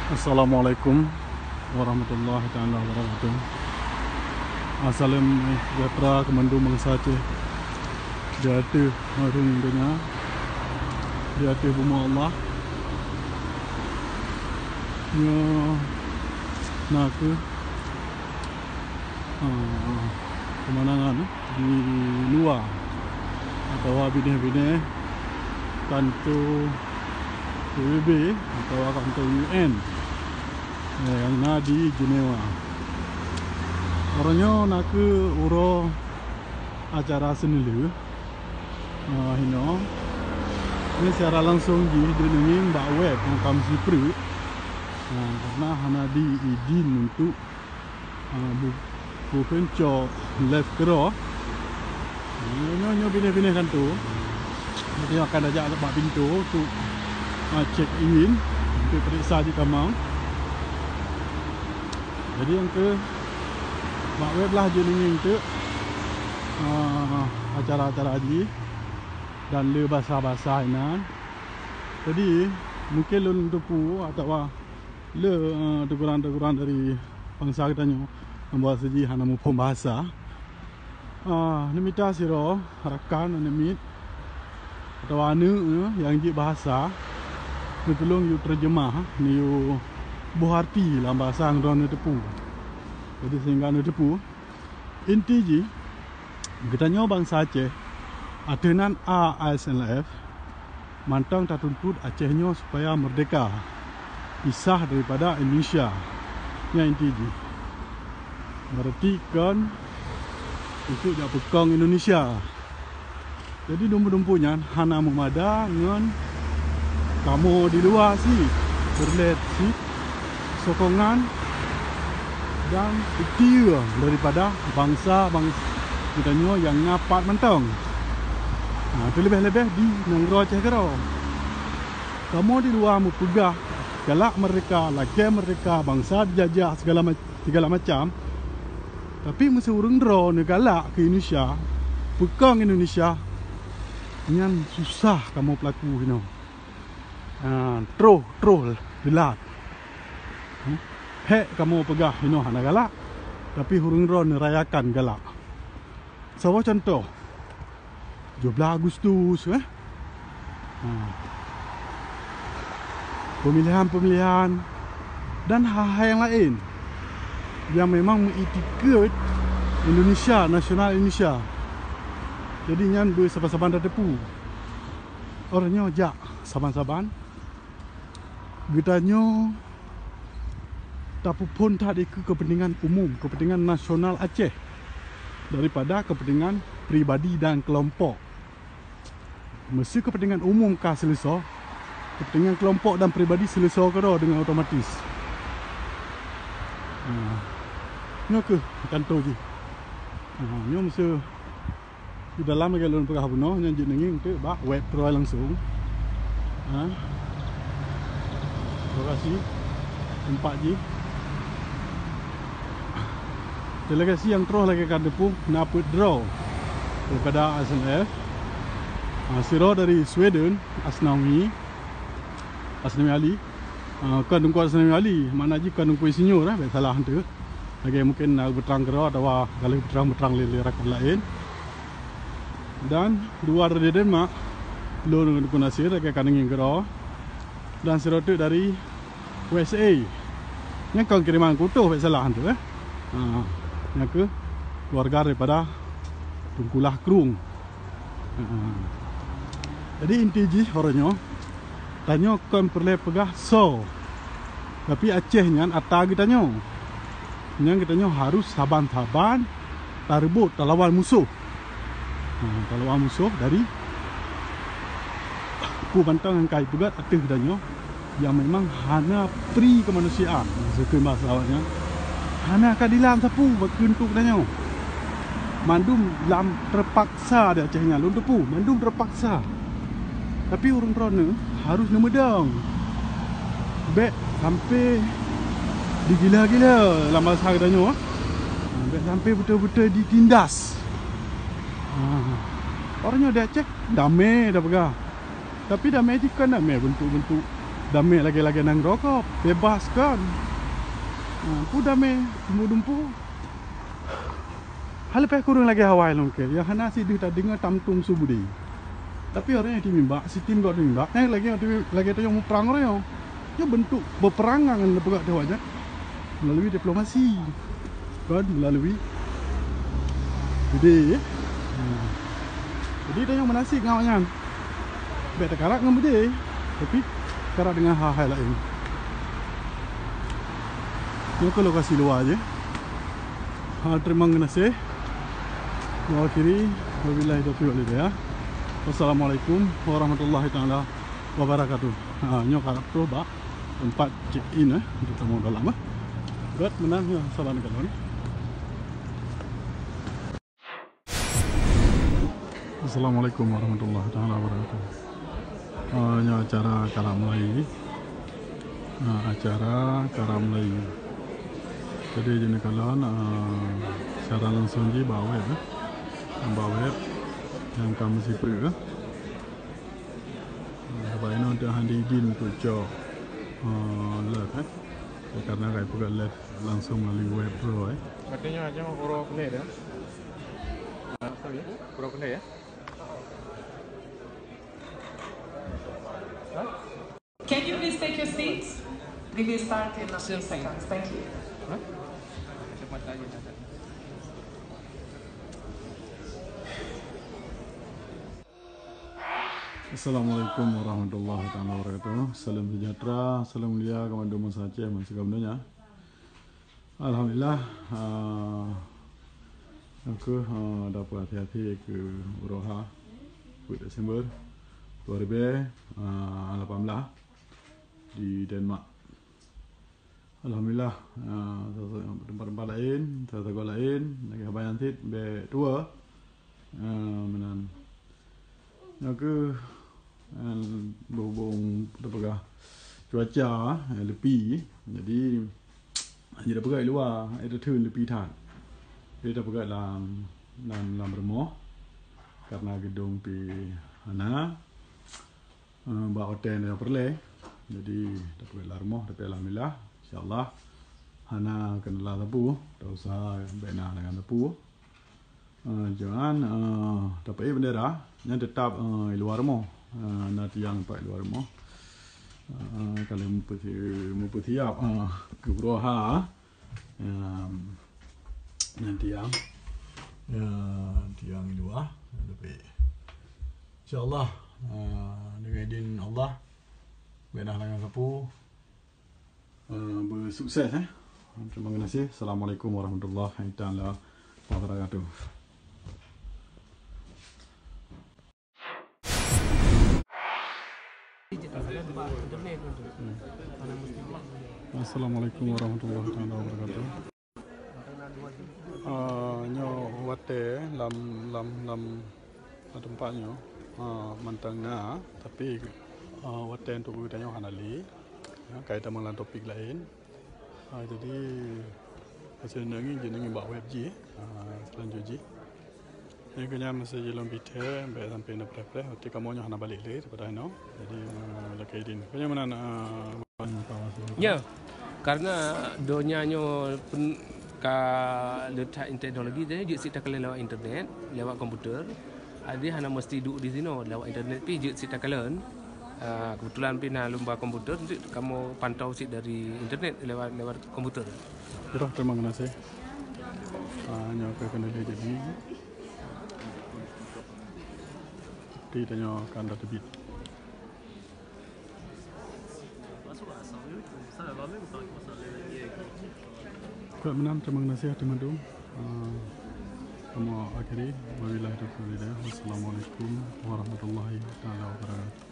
Assalamualaikum warahmatullahi taala wabarakatuh. Salam sejahtera kemandu bangsa Aceh. Di hati harung dunia, di hati bumi Allah. Nya nak pemandangan di luar atau bine-bine kantor PBB atau kantor UN yang ada di JÉNEVA. Orangnya nak ke uro acara ASNLF. Ini secara langsung di dunia mbak web yang kami sipru. Karena hana di izin untuk bukan cok live kero. Nyo bine-bine kan tu. Nanti akan ajak lepas pintu untuk check in untuk periksa di kamar. Jadi yang ke mak web lah je ni untuk acara-acara haji dan le bahasa-bahasa ini. Jadi mungkin lu tepu atau le teguran-teguran dari bangsa kita nyo membuat seji hana mu bahasa. Nimita siro rakan nimit atau anu yang ji bahasa tolong you terjemah ni you buharti dalam bahasa yang orang tepu. Jadi sehingga orang tepu inti ji kita nyo bangsa Aceh atenan ASNLF mantang tak tuntut Aceh nyo supaya merdeka pisah daripada Indonesia. Yang inti ji berarti kan untuk jak pekang Indonesia. Jadi dumpu-dumpunya hana memada dengan kamu di luar sih berlet sih sokongan dan ikhtiar daripada bangsa-bangsa kita nyo yang ngapat mentang. Itu lebih-lebih di negara Aceh kero. Kamu di luar mu pegah galak mereka, laki mereka, bangsa dijajah segala macam. Tapi mesti urang dro galak ke Indonesia, pekang Indonesia. Nyan susah kamu pelaku you know. Troll delat. Hek kamu pegah you know hana galak. Tapi hurung ron rayakan galak. Sawa contoh 17 Agustus pemilihan dan hal-hal yang lain yang memang mengikut Indonesia, nasional Indonesia. Jadi nyan bersaban-saban dah tepu. Orangnya jak saban-saban. Getanyo tapi pun tak ada kepentingan umum, kepentingan nasional Aceh daripada kepentingan pribadi dan kelompok. Mesti kepentingan umum kah selesai, kepentingan kelompok dan pribadi selesai ke dengan otomatis. Nyo ke kantor je. Nyo mesti di dalam galon pegah buno yang je nenging ke bak web pro langsung. Terima kasih 4G. Delegasi yang terus lagi akan depu dapat draw daripada ASNLF. Siro dari Sweden, Asnawi Ali. Kan tunggu Asnawi Ali, mana ji kan tunggu insinyur salah tu. Lagi mungkin berterang kero atau kalau berterang lele rakan lain. Dan dua dari Denmark, lo tunggu nasir lagi kan ingin kero. Dan siro tu dari USA. Yang kan kiriman kutuh salah tu yang ke keluarga daripada Tungkulah Krung. Jadi inti ji orangnya tanya kan perlu pegah so. Tapi Acehnya ata kita nyo. Yang kita nyo harus saban-saban tarbut lawan musuh. Lawan musuh dari ku bantang yang kai pegat ateh kita nyo yang memang hana pri kemanusiaan. Sekian bahasa awaknya. Hana keadilan sapu berkuntuk tanya. Mandum lam terpaksa dia Acehnya lu tepu, mandum terpaksa. Tapi orang rona harus nemedang. Bek sampai digila-gila dalam bahasa katanya. Bek sampai betul-betul ditindas. Orangnya dia cek damai dah pegah. Tapi damai itu kan damai bentuk-bentuk damai lagi-lagi nang rokok, bebas kan. Pu damai dumpu-dumpu. Hal lepas kurang lagi Hawaii long ke. Yang hana si dia tak dengar tamtung subudi. Tapi orang yang dimimbak, si tim kau dimimbak, lagi tu yang mau perang orang yang. Dia bentuk berperangan dengan lepegak dia wajah melalui diplomasi. Kan melalui jadi dia yang menasik ngawanya. Baik tak karak dengan dia, tapi karak dengan hal-hal lain. Ini ke lokasi luar je. Terima kasih. Mengakhiri wabillahi taufiq wal hidayah. Wassalamualaikum warahmatullahi taala wabarakatuh. Nyo karak tu ba tempat check in untuk tamu dalam berat menang ya salah negara. Assalamualaikum warahmatullahi taala wabarakatuh. Ini acara Karam Melayu. Acara Karam Melayu. Jadi jenis kalian secara langsung je bawa web yang kamu sipir. Sebab ini untuk handi izin untuk cok live karena kayak bukan live langsung melalui web pro Katanya aja orang kena ya. Sorry, orang kena ya. Can you please take your seats? We will start in a few seconds. Thank you. Assalamualaikum warahmatullahi wabarakatuh. Salam sejahtera, salam mulia kepada masyarakat Aceh dan segalanya. Alhamdulillah, aku dapat hati-hati ke EUROPA 10 Desember 2018 di Denmark. Alhamdulillah, tempat-tempat lain, tempat lain, lagi habayan tit be-2 menan. Aku berhubung terpegah cuaca lepi, jadi dia terpegah luar, ada turun lepi tan. Dia terpegah dalam rumah karena gedung pi hana ba hotel dia perle. Jadi terpegah dalam rumah, tapi alhamdulillah insyaallah hana kenal tapu, tak usah bina dengan tapu. Jangan dapat bendera yang tetap di luar rumah. Nanti yang pak luar rumah. Kalau mau siap ke Broha nanti yang di luar lebih. Insyaallah dengan izin Allah bina dengan sapu bersukses Terima kasih. Assalamualaikum warahmatullahi taala wabarakatuh. Assalamualaikum warahmatullahi wabarakatuh. Nyo wate lam tempatnya mantangna tapi wate untuk kita nyo hanali kaitan dengan topik lain. Jadi hasil jenengi bawa web je selanjutnya. Ini kena masa jalan biter, sampai nak prepare. Nanti kamu nyo hana balik lagi daripada no. Jadi lekai din. Kena mana ya, karena dunia nyo pun ka letak teknologi dia je sita kala lewat internet, lewat komputer. Ada hana mesti duduk di sini lewat internet pi je sita kala. Kebetulan pina lomba komputer, kamu pantau sit dari internet lewat komputer. Terima kasih. Nyo kena dia jadi. Tanya kantor terbit. Kuat menam, terima kasih teman-teman. Kamu akhiri wabillahi taufiq wal hidayah. Wassalamualaikum warahmatullahi wabarakatuh.